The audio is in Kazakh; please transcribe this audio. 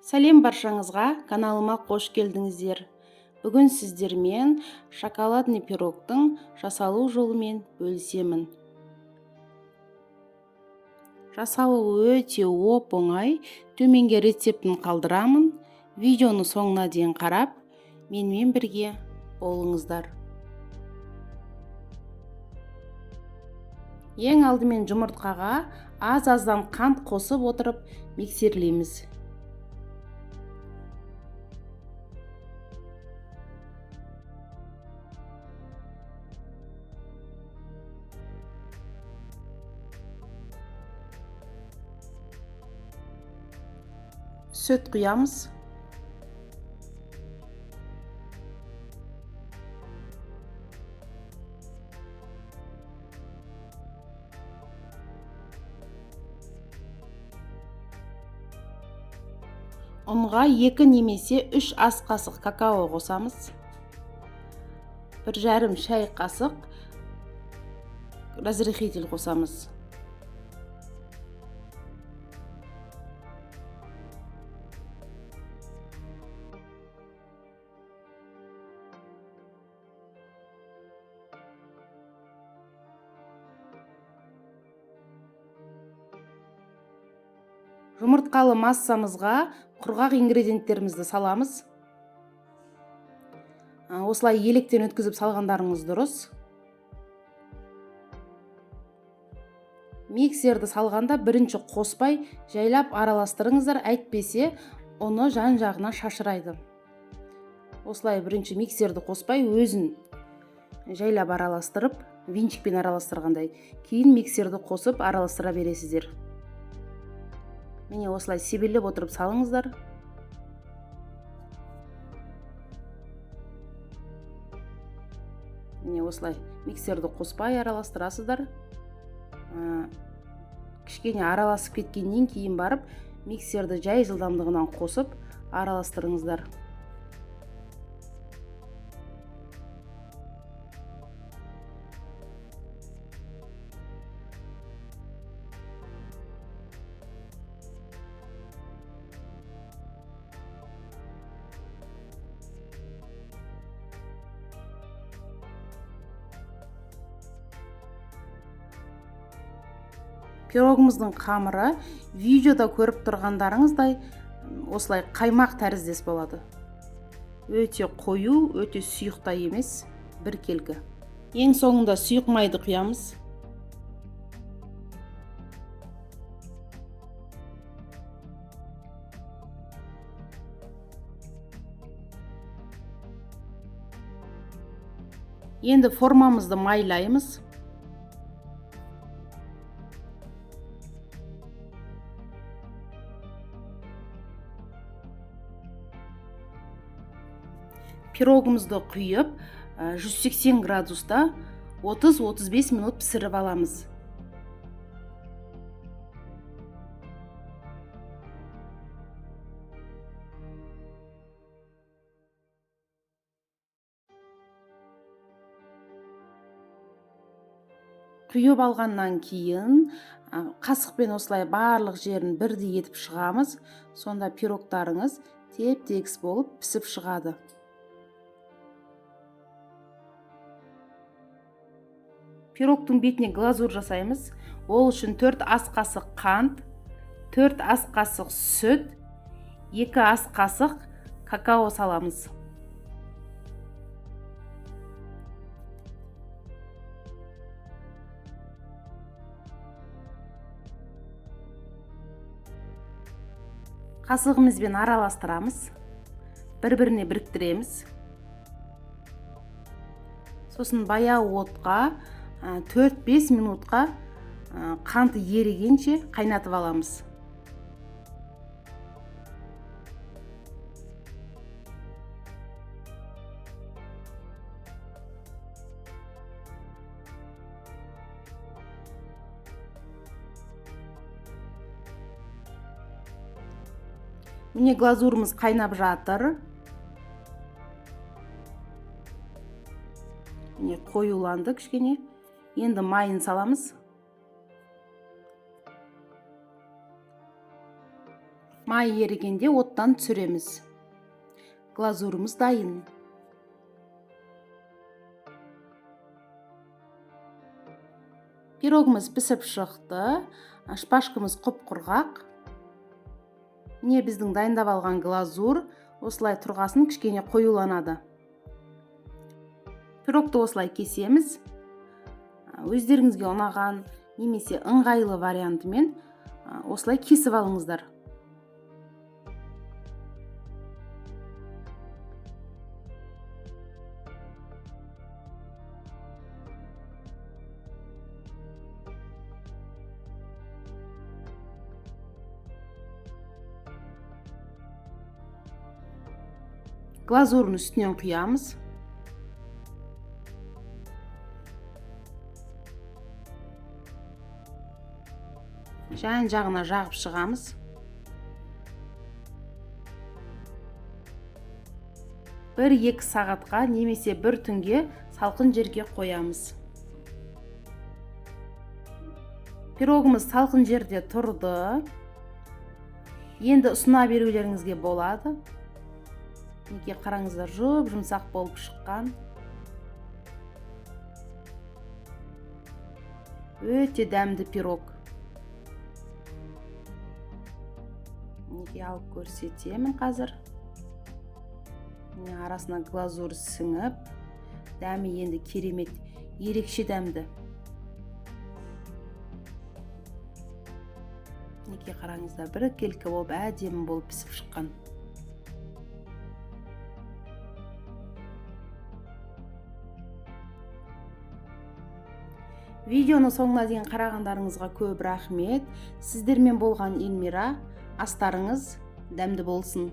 Сәлем баршаңызға, каналыма қош келдіңіздер. Бүгін сіздермен шоколадный пирогтың жасалу жолымен бөлісемін. Жасалуы өте оп-оңай. Төменге рецептін қалдырамын. Видеоны соңына дейін қарап, менімен бірге болыңыздар. Ең алдымен жұмыртқаға аз-аздан қант қосып отырып миксерлейміз. Сүт құямыз. Ұнға 2 немесе 3 ас қасық какао қосамыз. 1,5 шай қасық разрыхитель қосамыз. Жұмыртқалы массамызға құрғақ ингредиенттерімізді саламыз. Осылай електен өткізіп салғандарыңыз дұрыс. Миксерді салғанда бірінші қоспай жайлап араластырыңыздар, әйтпесе оны жан-жағына шашырайды. Осылай бірінші миксерді қоспай өзін жайлап араластырып, винчикпен араластырғандай, кейін миксерді қосып араластыра бересіздер. Міне осылай себелеп отырып салыңыздар. Міне осылай миксерді қоспай араластырасыздар. Кішкене араласып кеткеннен кейін барып, миксерді жай жылдамдығынан қосып араластырыңыздар. Пирогымыздың қамыры видеода көріп тұрғандарыңыздай осылай қаймақ тәріздес болады. Өте қою, өте сұйықта емес, біркелкі. Ең соңында сұйық майды құямыз. Енді формамызды майлаймыз. Пирогымызды құйып, 180 градуста 30-35 минут пісіріп аламыз. Құйып алғаннан кейін қасықпен осылай барлық жерін бірдей етіп шығамыз. Сонда пирогтарыңыз теп-тегіс болып пісіп шығады. Пирогтың бетіне глазур жасаймыз. Ол үшін 4 ас қасық қант, 4 ас қасық сүт, 2 ас қасық какао саламыз. Қасығымызбен араластырамыз. Бір-біріне біріктіреміз. Сосын баяу отқа 4-5 минутқа қанты ерігенше қайнатып аламыз. Міне глазурымыз қайнап жатыр. Міне қоюланды кішкене. Енді майын саламыз. Май ерігенде оттан түсіреміз. Глазурымыз дайын. Пирогымыз пісіп шықты. Шпажкамыз құп-құрғақ. Міне біздің дайындап алған глазур осылай тұрғасын кішкене қоюланады. Пирогты осылай кесеміз. Өздеріңізге ұнаған немесе ыңғайлы вариантымен осылай кесіп алыңыздар. Глазурын үстінен құямыз. Жан-жағына жағып шығамыз. Бір-екі сағатқа немесе бір түнге салқын жерге қоямыз. Пирогымыз салқын жерде тұрды. Енді ұсына берулеріңізге болады. Неге қараңыздар, жұмсақ болып шыққан. Өте дәмді пирог. Неге алып көрсетемін қазір. Арасына глазур сіңіп, дәмі енді керемет, ерекше дәмді. Неге қараңыздар, біркелкі болып әдемі болып пісіп шыққан. Видеоны соңына дейін қарағандарыңызға көп рахмет. Сіздермен болған Эльмира. Астарыңыз дәмді болсын.